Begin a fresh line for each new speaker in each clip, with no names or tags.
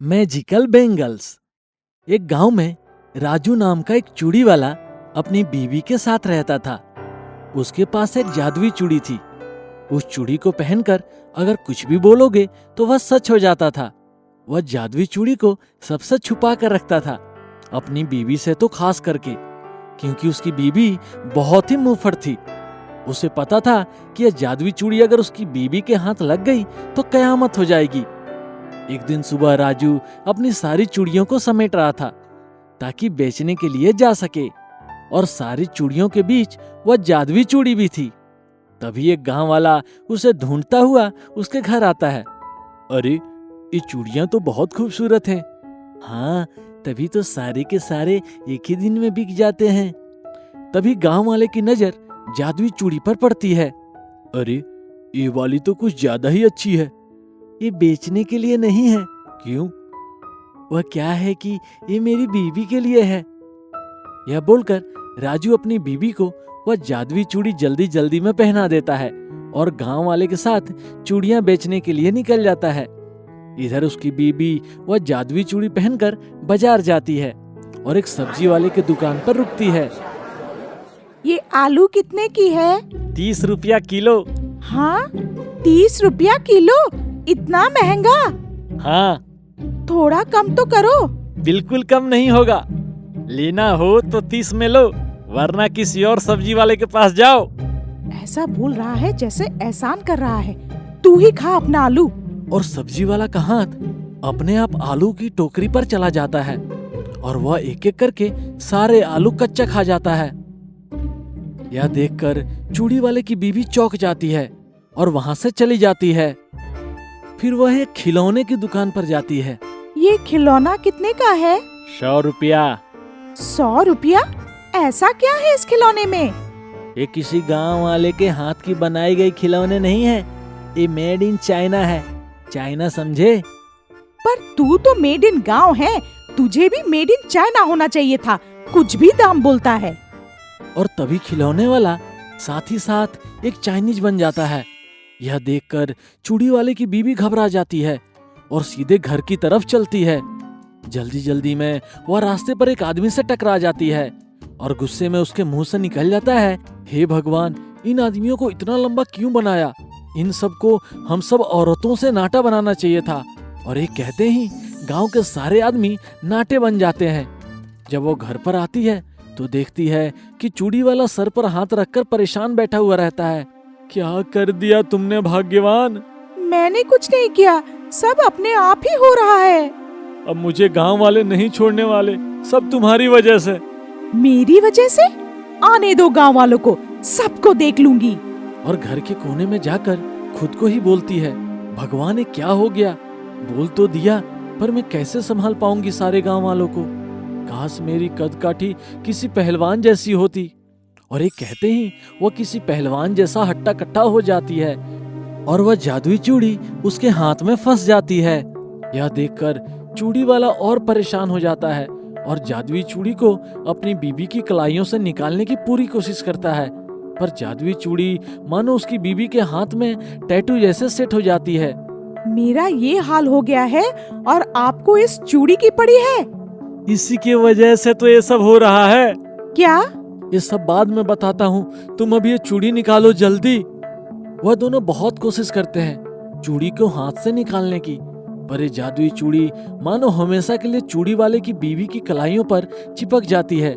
Magical bangles. एक गांव में राजू नाम का एक चूड़ी वाला अपनी बीवी के साथ रहता था। उसके पास एक जादुई चूड़ी थी। उस चूड़ी को पहनकर अगर कुछ भी बोलोगे तो वह सच हो जाता था। वह जादुई चूड़ी को सबसे छुपा कर रखता था, अपनी बीवी से तो खास करके, क्योंकि उसकी बीवी बहुत ही मुंहफट थी। उसे पता था कि यह जादुई चूड़ी अगर उसकी बीवी के हाथ लग गई तो कयामत हो जाएगी। एक दिन सुबह राजू अपनी सारी चूड़ियों को समेट रहा था ताकि बेचने के लिए जा सके, और सारी चूड़ियों के बीच वह जादुई चूड़ी भी थी। तभी एक गांव वाला उसे ढूंढता हुआ उसके घर आता है। अरे, ये चूड़ियां तो बहुत खूबसूरत हैं। हाँ, तभी तो सारे के सारे एक ही दिन में बिक जाते हैं। तभी गांव वाले की नजर जादुई चूड़ी पर पड़ती है। अरे, ये वाली तो कुछ ज्यादा ही अच्छी है। ये बेचने के लिए नहीं है। क्यों? वह क्या है कि ये मेरी बीवी के लिए है। यह बोलकर राजू अपनी बीवी को वह जादुई चूड़ी जल्दी जल्दी में पहना देता है और गांव वाले के साथ चूड़ियां बेचने के लिए निकल जाता है। इधर उसकी बीवी वह जादुई चूड़ी पहनकर बाजार जाती है और एक सब्जी वाले की दुकान पर रुकती है।
ये आलू कितने की है?
30 रुपया किलो।
हाँ, 30 रुपया किलो? इतना महंगा?
हाँ,
थोड़ा कम तो करो।
बिल्कुल कम नहीं होगा। लेना हो तो 30 में लो, वरना किसी और सब्जी वाले के पास जाओ।
ऐसा बोल रहा है जैसे एहसान कर रहा है। तू ही खा अपना आलू।
और सब्जी वाला का हाथ अपने आप आलू की टोकरी पर चला जाता है और वह एक एक करके सारे आलू कच्चा खा जाता है। यह देखकर चूड़ी वाले की बीवी चौंक जाती है और वहां से चली जाती है। फिर वह एक खिलौने की दुकान पर जाती है।
ये खिलौना कितने का है?
100 रुपया।
100 रुपया? ऐसा क्या है इस खिलौने में?
ये किसी गांव वाले के हाथ की बनाई गई खिलौने नहीं है। ये मेड इन चाइना है। चाइना समझे?
पर तू तो मेड इन गांव है, तुझे भी मेड इन चाइना होना चाहिए था। कुछ भी दाम बोलता है।
और तभी खिलौने वाला साथ ही साथ एक चाइनीज बन जाता है। यह देखकर चूड़ी वाले की बीवी घबरा जाती है और सीधे घर की तरफ चलती है। जल्दी जल्दी में वह रास्ते पर एक आदमी से टकरा जाती है और गुस्से में उसके मुंह से निकल जाता है, हे भगवान, इन आदमियों को इतना लंबा क्यों बनाया? इन सबको हम सब औरतों से नाटा बनाना चाहिए था। और एक कहते ही गांव के सारे आदमी नाटे बन जाते हैं। जब वो घर पर आती है तो देखती है कि चूड़ी वाला सर पर हाथ रखकर परेशान बैठा हुआ रहता है। क्या कर दिया तुमने भाग्यवान?
मैंने कुछ नहीं किया, सब अपने आप ही हो रहा है।
अब मुझे गांव वाले नहीं छोड़ने वाले, सब तुम्हारी वजह से।
मेरी वजह से? आने दो गांव वालों को, सबको देख लूंगी।
और घर के कोने में जाकर खुद को ही बोलती है, भगवान, ये क्या हो गया? बोल तो दिया, पर मैं कैसे संभाल पाऊंगी सारे गांव वालों को? काश मेरी कदकाठी किसी पहलवान जैसी होती। और एक कहते ही वो किसी पहलवान जैसा हट्टा कट्टा हो जाती है और वह जादुई चूड़ी उसके हाथ में फंस जाती है। यह देखकर चूड़ी वाला और परेशान हो जाता है और जादुई चूड़ी को अपनी बीबी की कलाइयों से निकालने की पूरी कोशिश करता है, पर जादुई चूड़ी मानो उसकी बीबी के हाथ में टैटू जैसे सेट हो जाती है।
मेरा ये हाल हो गया है और आपको इस चूड़ी की पड़ी है।
इसी की वजह से तो ये सब हो रहा है।
क्या?
ये सब बाद में बताता हूँ, तुम अभी ये चूड़ी निकालो जल्दी। वह दोनों बहुत कोशिश करते हैं चूड़ी को हाथ से निकालने की, पर ये जादुई चूड़ी मानो हमेशा के लिए चूड़ी वाले की बीवी की कलाइयों पर चिपक जाती है।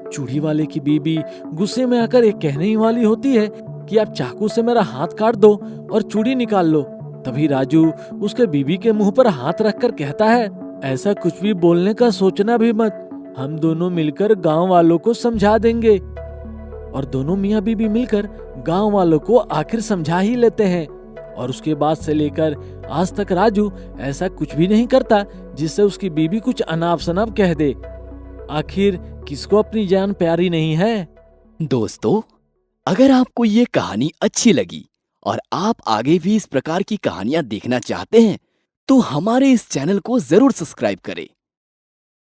चूड़ी वाले की बीवी गुस्से में आकर एक कहने ही वाली होती है कि आप चाकू से मेरा हाथ काट दो और चूड़ी निकाल लो। तभी राजू उसके बीवी के मुंह पर हाथ रखकर कहता है, ऐसा कुछ भी बोलने का सोचना भी मत, हम दोनों मिलकर गांव वालों को समझा देंगे। और दोनों मियाँ बीबी मिलकर गांव वालों को आखिर समझा ही लेते हैं। और उसके बाद से लेकर आज तक राजू ऐसा कुछ भी नहीं करता जिससे उसकी बीबी कुछ अनाप शनाप कह दे। आखिर किसको अपनी जान प्यारी नहीं है?
दोस्तों, अगर आपको ये कहानी अच्छी लगी और आप आगे भी इस प्रकार की कहानियां देखना चाहते हैं तो हमारे इस चैनल को जरूर सब्सक्राइब करें